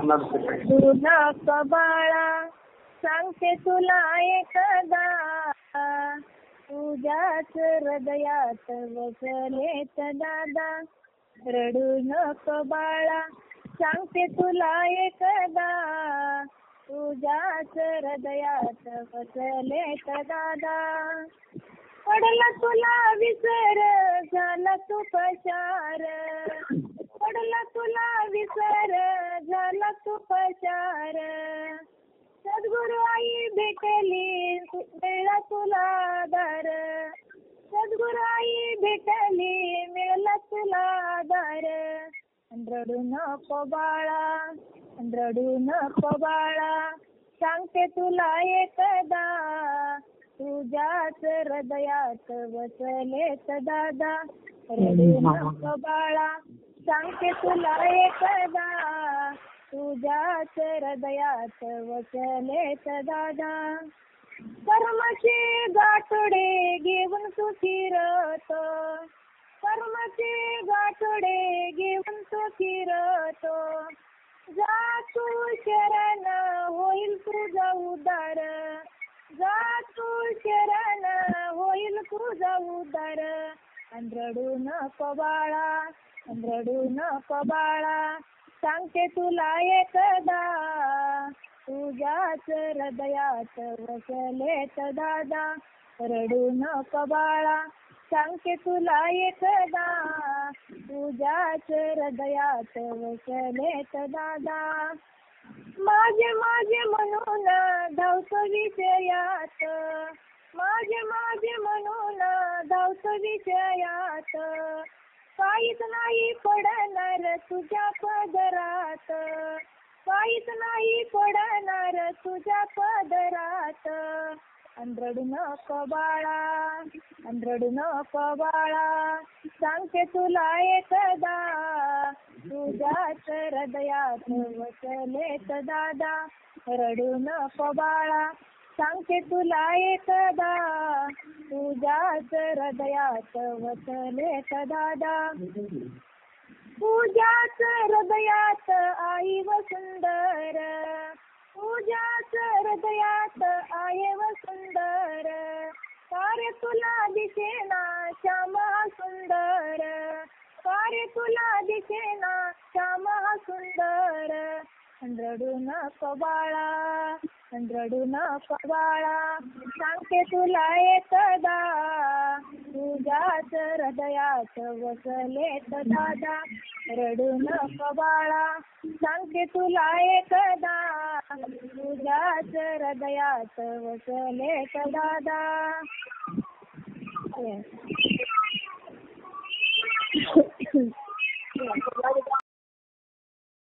तू नको बाळा सांगते तुला एकदा तुझ्याच हृदयात वसलेत दादा. रडू नको बाळा सांगते तुला एकदा तुझ्याच हृदयात वसलेत दादा. पडला तुला विसर झाला तू पशार, पडला तुला विसर झाला तू पशार. सद्गुरु आई भेटली मिळला तुला दार, सद्गुरु आई भेटली मिळला तुला दार. रडू नको बाळा, रडू नको बाळा सांगते तुला एकदा तुझ्याच हृदयात वसलेत दादा. रडू नको बाळा सांगते तुला एकदा तुझ्याच हृदयात वसलेत दादा. कर्माचे गाठोडे घेऊन तू फिरतो, कर्माचे गाठोडे घेऊन तू फिरतो. जा तू शरण होईल तुझा उद्धार, जा तू शरण होईल तुझा उद्धार. रडू नको बाळा, रडू नको बाळा सांगते तुला एकदा तुझ्याच हृदयात वसलेत दादा. रडू नको बाळा सांगते तुला एकदा तुझ्याच हृदयात वसलेत दादा. माझे माझे म्हणून धावतो विजयात, माझे माझे म्हणून धावतो विजयात. काहीच नाही पडणार तुझ्या पदरात, काहीच नाही पडणार तुझ्या पदरात. रडू नको बाळा, रडू नको बाळा सांगते तुला एकदा तुझ्याच हृदयात वसलेत दादा. रडू नको बाळा सांगते तुला एकदा तुझ्याच हृदयात वसलेत दादा. तुझ्याच हृदयात आई वसुंदर, तुझ्याच हृदयात आहे वसुंदर. कार्य तुला दिसेना श्यामा सुंदर, कार्य तुला दिसेना श्यामा सुंदर. रडू नको बाळा, रडू नको बाळा सांगते तुला एकदा तुझ्याच हृदयात वसलेत दादा. रडू नको बाळा सांगते तुला एकदा तुझ्याच हृदयात वसलेत दादा.